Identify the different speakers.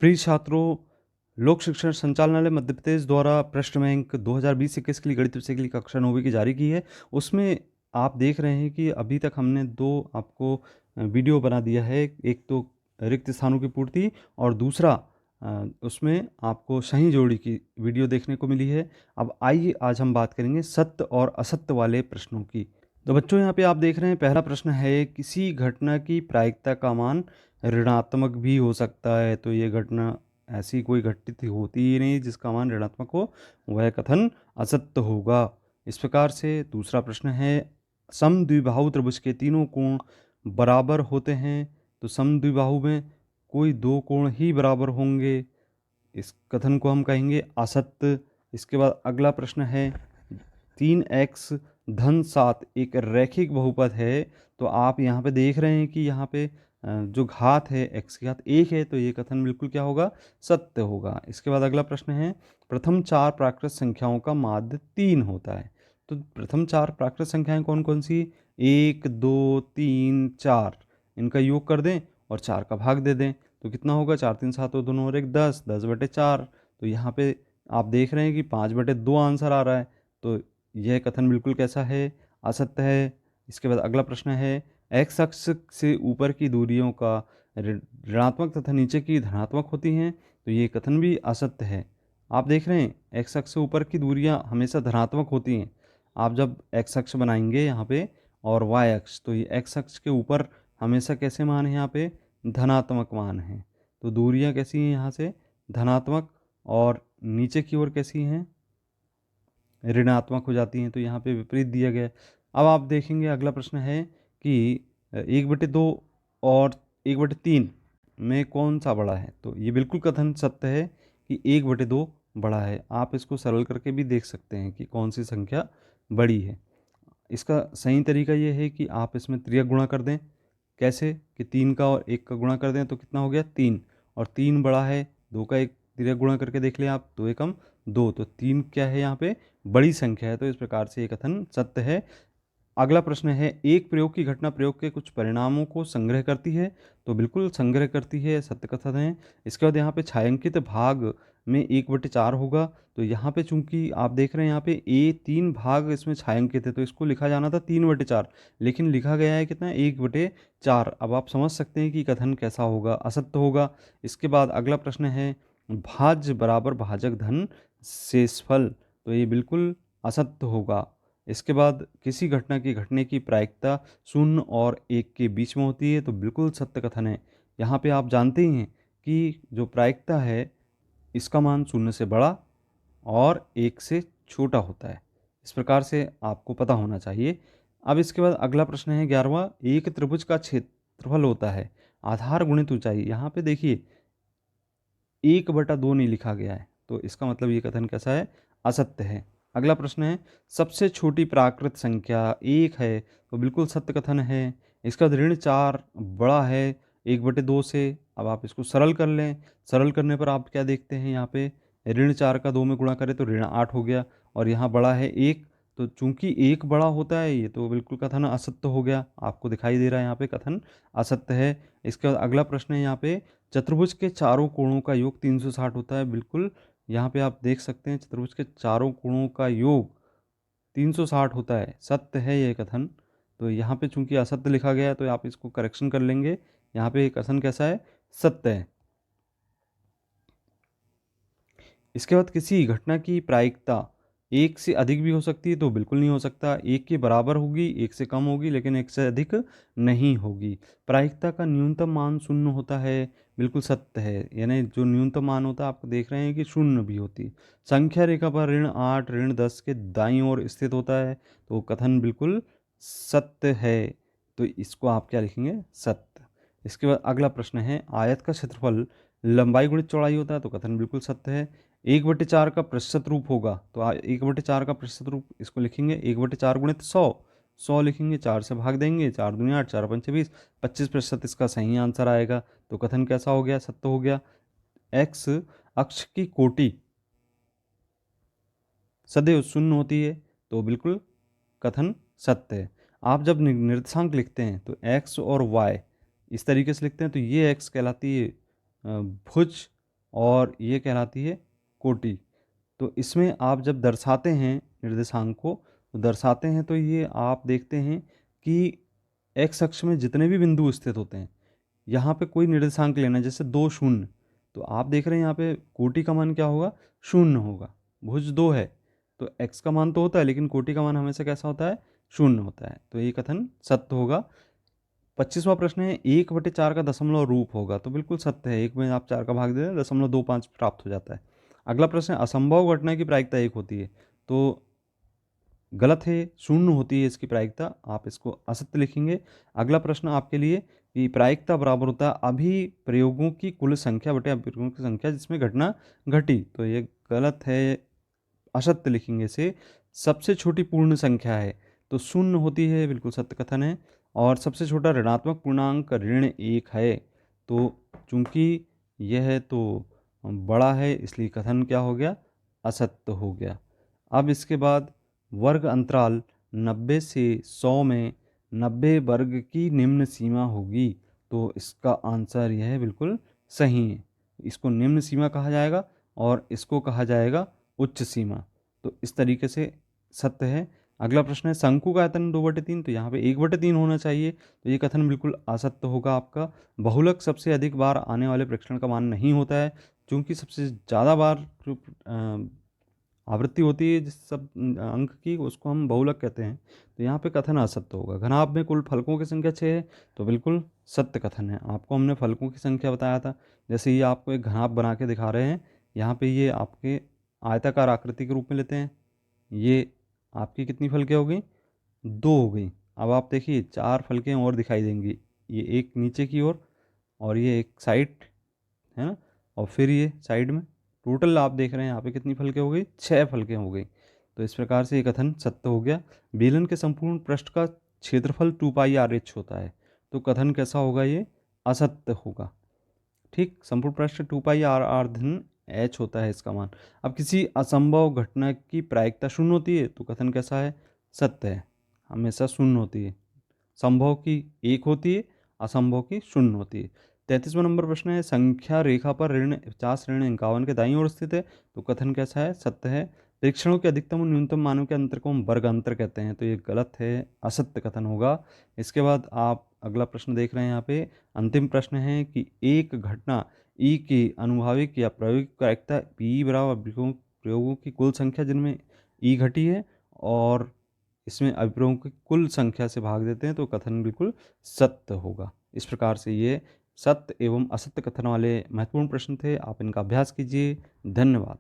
Speaker 1: प्रिय छात्रों, लोक शिक्षण संचालनालय मध्य प्रदेश द्वारा प्रश्न बैंक 2020-21 के लिए गणित विषय के लिए कक्षा 9वीं की जारी की है। उसमें आप देख रहे हैं कि अभी तक हमने 2 आपको वीडियो बना दिया है। एक तो रिक्त स्थानों की पूर्ति और दूसरा उसमें आपको सही जोड़ी की वीडियो देखने को मिली है। अब आइए आज हम बात करेंगे सत्य और असत्य वाले प्रश्नों की। तो बच्चों यहाँ पे आप देख रहे हैं पहला प्रश्न है, किसी घटना की प्रायिकता का मान ऋणात्मक भी हो सकता है। तो ये घटना ऐसी कोई घटित होती ही नहीं जिसका मान ऋणात्मक हो, वह कथन असत्य होगा। इस प्रकार से दूसरा प्रश्न है, समद्विबाहु त्रिभुज के तीनों कोण बराबर होते हैं। तो समद्विबाहु में कोई 2 कोण ही बराबर होंगे, इस कथन को हम कहेंगे असत्य। इसके बाद अगला प्रश्न है, 3x धन 7 एक रैखिक बहुपद है। तो आप यहाँ पे देख रहे हैं कि यहाँ पे जो घात है x की घात 1 है, तो ये कथन बिल्कुल क्या होगा, सत्य होगा। इसके बाद अगला प्रश्न है, प्रथम 4 प्राकृत संख्याओं का माध्य 3 होता है। तो प्रथम 4 प्राकृत संख्याएं कौन कौन सी, 1 2 3 4, इनका योग कर दें और 4 का भाग दे दें तो कितना होगा, 4 3 7 और 2 और 1 10, 10/4। तो यहाँ पे आप देख रहे हैं कि 5/2 आंसर आ रहा है। तो यह कथन बिल्कुल कैसा है, असत्य है। इसके बाद अगला प्रश्न है, एक्स अक्ष से ऊपर की दूरियों का ऋणात्मक तथा नीचे की धनात्मक होती हैं। तो ये कथन भी असत्य है। आप देख रहे हैं एक्स अक्ष से ऊपर की दूरियां हमेशा धनात्मक होती हैं। आप जब एक्स अक्ष बनाएंगे यहाँ पे और वाई अक्ष, तो ये एक्स अक्ष के ऊपर हमेशा कैसे मान है, यहाँ पे धनात्मक मान है। तो दूरियां कैसी हैं, यहाँ से धनात्मक, और नीचे की ओर कैसी हैं, ऋणात्मक हो जाती हैं। तो यहाँ पे विपरीत दिया गया है। अब आप देखेंगे अगला प्रश्न है कि 1/2 और 1/3 में कौन सा बड़ा है। तो ये बिल्कुल कथन सत्य है कि 1/2 बड़ा है। आप इसको सरल करके भी देख सकते हैं कि कौन सी संख्या बड़ी है। इसका सही तरीका ये है कि आप इसमें त्रियक गुणा कर दें। कैसे कि 3 का और 1 का गुणा कर दें तो कितना हो गया, 3, और 3 बड़ा है 2 का, एक तिर्यक गुणा करके देख लें आप, 2 एकम 2, तो 3 क्या है, यहाँ पे बड़ी संख्या है। तो इस प्रकार से ये कथन सत्य है। अगला प्रश्न है, एक प्रयोग की घटना प्रयोग के कुछ परिणामों को संग्रह करती है। तो बिल्कुल संग्रह करती है, सत्य कथन है। इसके बाद यहाँ पे छायांकित भाग में 1/4 होगा। तो यहाँ पे चूंकि आप देख रहे हैं यहाँ पे A 3 भाग इसमें छायांकित है, तो इसको लिखा जाना था 3/4, लेकिन लिखा गया है कितना, 1/4। अब आप समझ सकते हैं कि कथन कैसा होगा, असत्य होगा। इसके बाद अगला प्रश्न है, भाज्य बराबर भाजक धन शेषफल। तो ये बिल्कुल असत्य होगा। इसके बाद किसी घटना की घटने की प्रायिकता 0 और 1 के बीच में होती है। तो बिल्कुल सत्य कथन है। यहाँ पे आप जानते ही हैं कि जो प्रायिकता है इसका मान 0 से बड़ा और 1 से छोटा होता है। इस प्रकार से आपको पता होना चाहिए। अब इसके बाद अगला प्रश्न है 11वां, एक त्रिभुज का क्षेत्रफल होता है आधार गुणित ऊंचाई। यहाँ पे देखिए 1/2 नहीं लिखा गया है, तो इसका मतलब ये कथन कैसा है, असत्य है। अगला प्रश्न है, सबसे छोटी प्राकृत संख्या 1 है। तो बिल्कुल सत्य कथन है। इसका ऋण 4 बड़ा है 1/2 से। अब आप इसको सरल कर लें, सरल करने पर आप क्या देखते हैं, यहाँ पे ऋण 4 का 2 में गुणा करें तो ऋण 8 हो गया, और यहाँ बड़ा है 1। तो चूंकि 1 बड़ा होता है, ये तो बिल्कुल कथन असत्य हो गया। आपको दिखाई दे रहा है यहाँ पे कथन असत्य है। इसके बाद अगला प्रश्न है, यहाँ पे चतुर्भुज के चारों कोणों का योग 360 होता है। बिल्कुल यहाँ पे आप देख सकते हैं चतुर्भुज के चारों कोणों का योग 360 होता है, सत्य है ये कथन। तो यहाँ पे चूंकि असत्य लिखा गया है तो आप इसको करेक्शन कर लेंगे। यहाँ पे कथन कैसा है, सत्य है। इसके बाद किसी घटना की प्रायिकता 1 से अधिक भी हो सकती है। तो बिल्कुल नहीं हो सकता, 1 के बराबर होगी, 1 से कम होगी, लेकिन 1 से अधिक नहीं होगी। प्रायिकता का न्यूनतम मान 0 होता है, बिल्कुल सत्य है। यानी जो न्यूनतम मान होता है आप देख रहे हैं कि 0 भी होती है। संख्या रेखा पर ऋण 8 ऋण 10 के दाईं ओर स्थित होता है। तो कथन बिल्कुल सत्य है। तो इसको आप क्या लिखेंगे, सत्य। इसके बाद अगला प्रश्न है, आयत का क्षेत्रफल लंबाई गुणित चौड़ाई होता है। तो कथन बिल्कुल सत्य है। 1/4 का प्रतिशत रूप होगा। तो 1/4 का प्रतिशत रूप इसको लिखेंगे 1/4 गुणित 100, 100 लिखेंगे, 4 से भाग देंगे, 4 दूनी 8, 4 पंचे 20, 25% इसका सही आंसर आएगा। तो कथन कैसा हो गया, सत्य हो गया। एक्स अक्ष की कोटि सदैव 0 होती है। तो बिल्कुल कथन सत्य है। आप जब निर्देशांक लिखते हैं तो एक्स और वाई इस तरीके से लिखते हैं, तो ये एक्स कहलाती है भुज और ये कहलाती है कोटि। तो इसमें आप जब दर्शाते हैं निर्देशांक को, तो दर्शाते हैं तो ये आप देखते हैं कि एक्स अक्ष में जितने भी बिंदु स्थित होते हैं, यहाँ पे कोई निर्देशांक लेना है, जैसे 2 शून्य, तो आप देख रहे हैं यहाँ पे कोटि का मान क्या होगा, शून्य होगा। भुज 2 है तो एक्स का मान तो होता है, लेकिन कोटि का मान हमेशा कैसा होता है, शून्य होता है। तो ये कथन सत्य होगा। 25वां प्रश्न है 1/4 का दशमलव रूप होगा, तो बिल्कुल सत्य है। 1 में आप 4 का भाग दे दें, 0.25 प्राप्त हो जाता है। अगला प्रश्न है असंभव घटना की प्रायिकता 1 होती है, तो गलत है, शून्य होती है इसकी प्रायिकता, आप इसको असत्य लिखेंगे। अगला प्रश्न आपके लिए कि प्रायिकता बराबर होता है अभिप्रयोगों की कुल संख्या बटे अभिप्रयोगों की संख्या जिसमें घटना घटी, तो ये गलत है, असत्य लिखेंगे इसे। सबसे छोटी पूर्ण संख्या है तो शून्य होती है, बिल्कुल सत्य कथन है। और सबसे छोटा ऋणात्मक पूर्णांक ऋण 1 है, तो चूंकि यह तो बड़ा है इसलिए कथन क्या हो गया, असत्य हो गया। अब इसके बाद वर्ग अंतराल 90 से 100 में 90 वर्ग की निम्न सीमा होगी, तो इसका आंसर यह है, बिल्कुल सही है। इसको निम्न सीमा कहा जाएगा और इसको कहा जाएगा उच्च सीमा, तो इस तरीके से सत्य है। अगला प्रश्न है शंकु का आयतन 2/3, तो यहाँ पे 1/3 होना चाहिए, तो ये कथन बिल्कुल असत्य होगा आपका। बहुलक सबसे अधिक बार आने वाले प्रेक्षण का मान नहीं होता है, क्योंकि सबसे ज़्यादा बार जो आवृत्ति होती है जिस सब अंक की, उसको हम बहुलक कहते हैं, तो यहाँ पे कथन असत्य होगा। घनाभ में कुल फलकों की संख्या 6 है, तो बिल्कुल सत्य कथन है। आपको हमने फलकों की संख्या बताया था, जैसे ये आपको एक घनाभ बना के दिखा रहे हैं, यहाँ पे ये आपके आयताकार आकृति के रूप में लेते हैं। ये आपकी कितनी फलकें हो गई, 2 हो गई। अब आप देखिए 4 फलकें और दिखाई देंगी, ये एक नीचे की ओर और ये एक साइड है ना, और फिर ये साइड में। टोटल आप देख रहे हैं यहाँ पे कितनी फलकें हो गई, 6 फलकें हो गई। तो इस प्रकार से ये कथन सत्य हो गया। बेलन के संपूर्ण पृष्ठ का क्षेत्रफल 2πr/h होता है, तो कथन कैसा होगा, ये असत्य होगा। ठीक, संपूर्ण पृष्ठ 2πr/h होता है इसका मान। अब किसी असंभव घटना की प्रायिकता शून्य होती है, तो कथन कैसा है, सत्य है, हमेशा शून्य होती है। संभव की 1 होती है, असंभव की शून्य होती है। 33वां नंबर प्रश्न है संख्या रेखा पर ऋण 50 ऋण 51 के दाईं ओर स्थित है, तो कथन कैसा है, सत्य है। परीक्षणों के अधिकतम और न्यूनतम मानों के अंतर को हम वर्ग अंतर कहते हैं, तो ये गलत है, असत्य कथन होगा। इसके बाद आप अगला प्रश्न देख रहे हैं यहाँ पे, अंतिम प्रश्न है कि एक घटना ई की अनुभाविक या प्रायोगिक प्रायिकता पी बराबर प्रयोगों की कुल संख्या जिनमें ई घटी है, और इसमें अभिप्रयोगों की कुल संख्या से भाग देते हैं, तो कथन बिल्कुल सत्य होगा। इस प्रकार से ये सत्य एवं असत्य कथन वाले महत्वपूर्ण प्रश्न थे। आप इनका अभ्यास कीजिए। धन्यवाद।